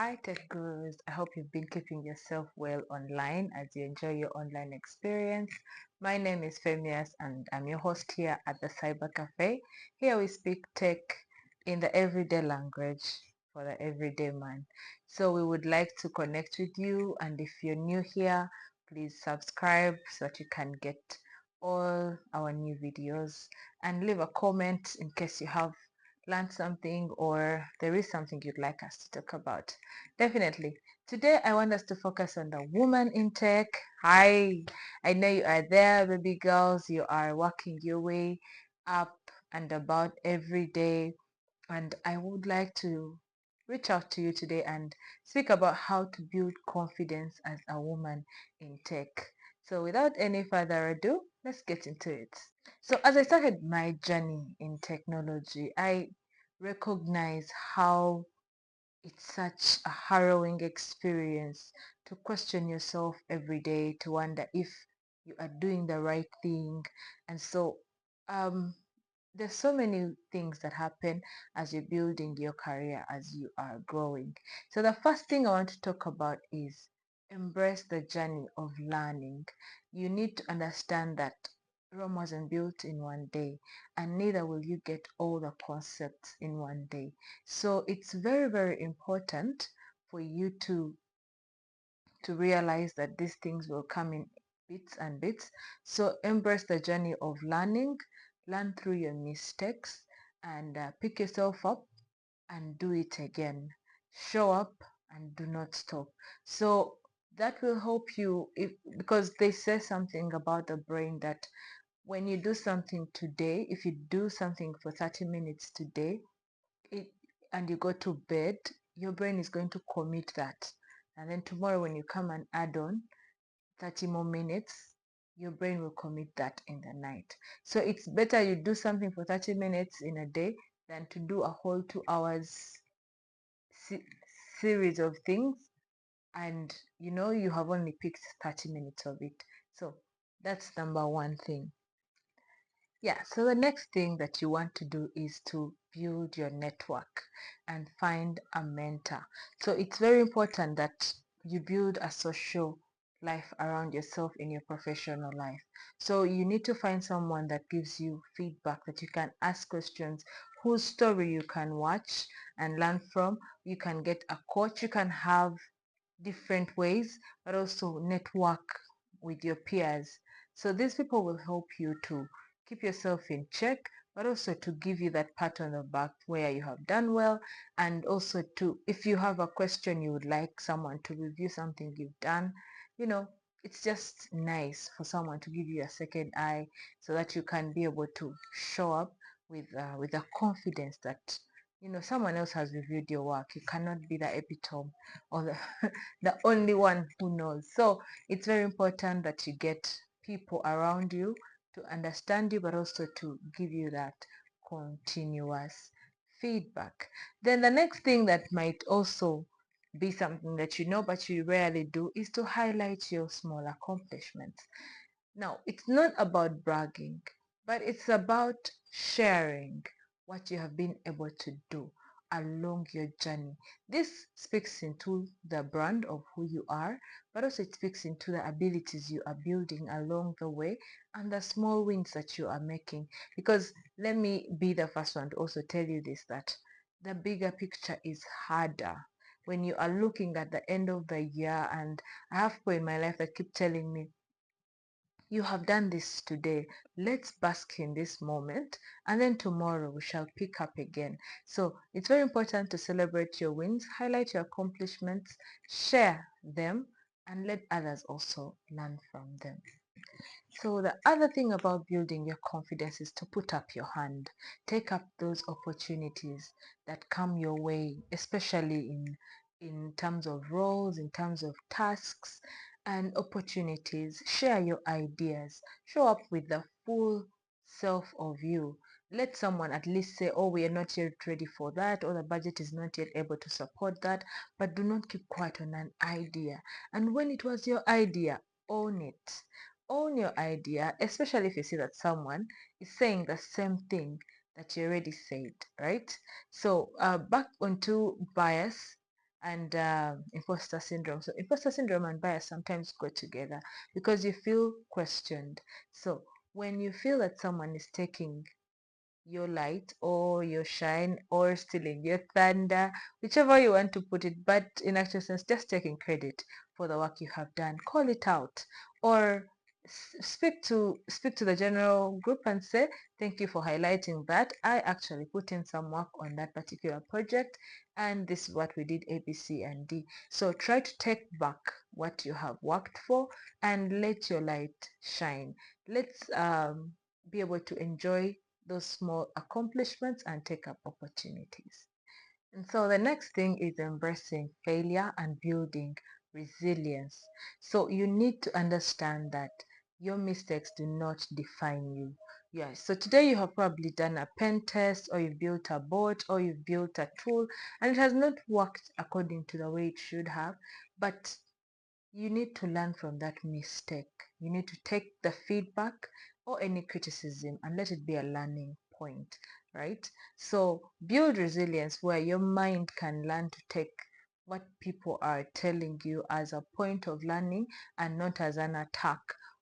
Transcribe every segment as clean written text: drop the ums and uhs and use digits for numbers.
Hi Tech Gurus, I hope you've been keeping yourself well online as you enjoy your online experience. My name is Femias and I'm your host here at the Cyber Cafe. Here we speak tech in the everyday language for the everyday man. So we would like to connect with you, and if you're new here, please subscribe so that you can get all our new videos, and leave a comment in case you have learned something or there is something you'd like us to talk about. Definitely. Today I want us to focus on the woman in tech. Hi, I know you are there, baby girls. You are working your way up and about every day, and I would like to reach out to you today and speak about how to build confidence as a woman in tech. So without any further ado, let's get into it. So as I started my journey in technology, I recognize how it's such a harrowing experience to question yourself every day, to wonder if you are doing the right thing. And so um, there's so many things that happen as you're building your career, as you are growing. So the first thing I want to talk about is embrace the journey of learning. You need to understand that Rome wasn't built in one day, and neither will you get all the concepts in one day. So it's very, very important for you to realize that these things will come in bits and bits. So embrace the journey of learning, learn through your mistakes, and pick yourself up and do it again. Show up and do not stop. So that will help you, if because they say something about the brain that when you do something today, if you do something for 30 minutes today, it and you go to bed, your brain is going to commit that. And then tomorrow when you come and add on 30 more minutes, your brain will commit that in the night. So it's better you do something for 30 minutes in a day than to do a whole 2 hours se- series of things, and you have only picked 30 minutes of it. So that's number one thing. Yeah, so the next thing that you want to do is to build your network and find a mentor. So it's very important that you build a social life around yourself in your professional life. So you need to find someone that gives you feedback, that you can ask questions, whose story you can watch and learn from. You can get a coach, you can have different ways, but also network with your peers. So these people will help you to keep yourself in check, but also to give you that pat on the back where you have done well, and also to, if you have a question you would like someone to review something you've done, you know, it's just nice for someone to give you a second eye so that you can be able to show up with a confidence that someone else has reviewed your work. You cannot be the epitome or the only one who knows. So it's very important that you get people around you to understand you, but also to give you that continuous feedback. Then the next thing that might also be something that you know but you rarely do is to highlight your small accomplishments. Now, it's not about bragging, but it's about sharing what you have been able to do along your journey. This speaks into the brand of who you are, but also it speaks into the abilities you are building along the way and the small wins that you are making. Because let me be the first one to also tell you this, that the bigger picture is harder when you are looking at the end of the year. And I have people in my life that keep telling me, you have done this today. Let's bask in this moment, and then tomorrow we shall pick up again. So it's very important to celebrate your wins, highlight your accomplishments, share them, and let others also learn from them. So the other thing about building your confidence is to put up your hand. Take up those opportunities that come your way, especially in terms of roles, in terms of tasks and opportunities. Share your ideas. Show up with the full self of you. Let someone at least say, oh, we are not yet ready for that, or the budget is not yet able to support that, but do not keep quiet on an idea. And when it was your idea, own it. Own your idea, especially if you see that someone is saying the same thing that you already said, right? So back onto bias, and imposter syndrome. So imposter syndrome and bias sometimes go together because you feel questioned. So when you feel that someone is taking your light or your shine or stealing your thunder, whichever you want to put it, but in actual sense, just taking credit for the work you have done, call it out, or speak to the general group and say, thank you for highlighting that. I actually put in some work on that particular project, and this is what we did, A, B, C, and D. So try to take back what you have worked for and let your light shine. Let's be able to enjoy those small accomplishments and take up opportunities. And so the next thing is embracing failure and building resilience. So you need to understand that your mistakes do not define you. Yes, so today you have probably done a pen test, or you've built a bot, or you've built a tool, and it has not worked according to the way it should have, but you need to learn from that mistake. You need to take the feedback or any criticism and let it be a learning point, right? So build resilience where your mind can learn to take what people are telling you as a point of learning and not as an attack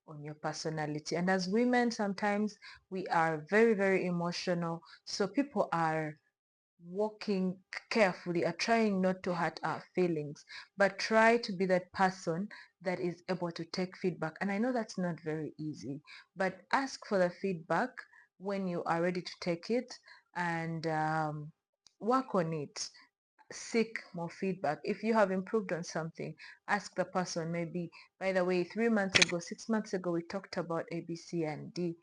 on your personality. And as women, sometimes we are very, very emotional. So people are walking carefully, are trying not to hurt our feelings, but try to be that person that is able to take feedback. And I know that's not very easy, but ask for the feedback when you are ready to take it, and work on it. Seek more feedback. If you have improved on something, ask the person, maybe, by the way, 3 months ago, 6 months ago, we talked about A, B, C, and D.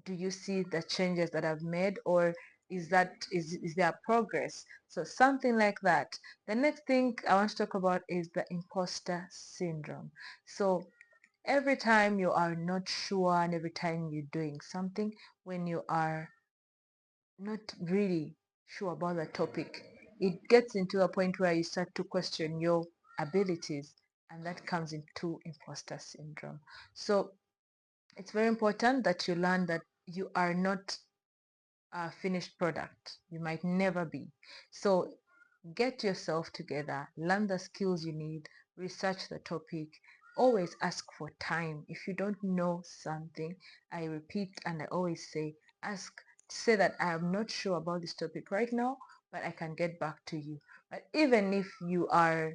Do you see the changes that I've made, or is there progress? So something like that. The next thing I want to talk about is the imposter syndrome. So every time you are not sure and every time you're doing something, when you are not really sure about the topic, it gets into a point where you start to question your abilities, and that comes into imposter syndrome. So it's very important that you learn that you are not a finished product. You might never be. So get yourself together, learn the skills you need, research the topic. Always ask for time. If you don't know something, I repeat and I always say, ask, say that I am not sure about this topic right now, but I can get back to you. But even if you are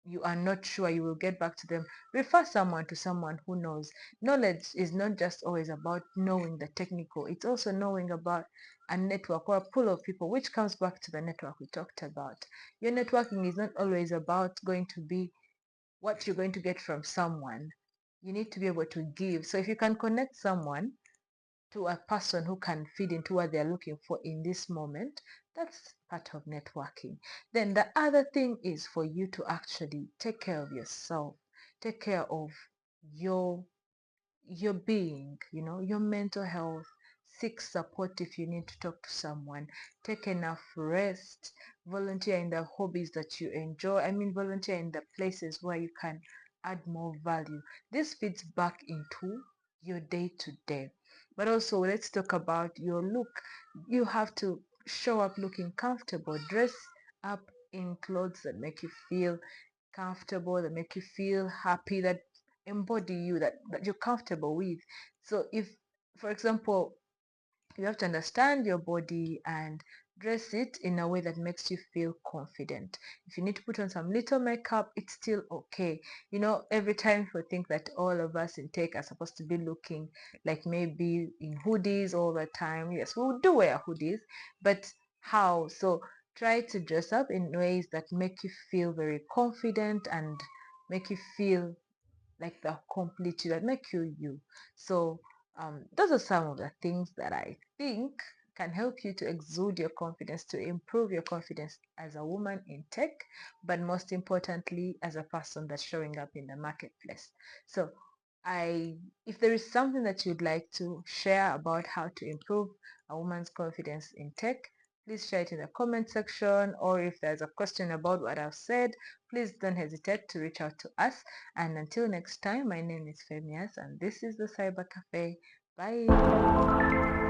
not sure, you will get back to them. Refer someone to someone who knows. Knowledge is not just always about knowing the technical, it's also knowing about a network or a pool of people, which comes back to the network we talked about. Your networking is not always about going to be what you're going to get from someone. You need to be able to give. So if you can connect someone to a person who can feed into what they're looking for in this moment, that's part of networking. Then the other thing is for you to actually take care of yourself, take care of your your being, your mental health. Seek support if you need to talk to someone. Take enough rest. Volunteer in the hobbies that you enjoy. I mean, volunteer in the places where you can add more value. This feeds back into your day to day. But also, let's talk about your look. You have to show up looking comfortable. Dress up in clothes that make you feel comfortable, that make you feel happy, that embody you, that you're comfortable with. So if, for example, you have to understand your body and dress it in a way that makes you feel confident. If you need to put on some little makeup, it's still okay. Every time we think that all of us in tech are supposed to be looking like maybe in hoodies all the time. Yes, we do wear hoodies, but how? So try to dress up in ways that make you feel very confident and make you feel like the complete you, that make you you. So those are some of the things that I think can help you to exude your confidence, to improve your confidence as a woman in tech, but most importantly as a person that's showing up in the marketplace. So I if there is something that you'd like to share about how to improve a woman's confidence in tech, please share it in the comment section, or if there's a question about what I've said, please don't hesitate to reach out to us. And until next time, my name is Femias and this is the Cyber Cafe. Bye.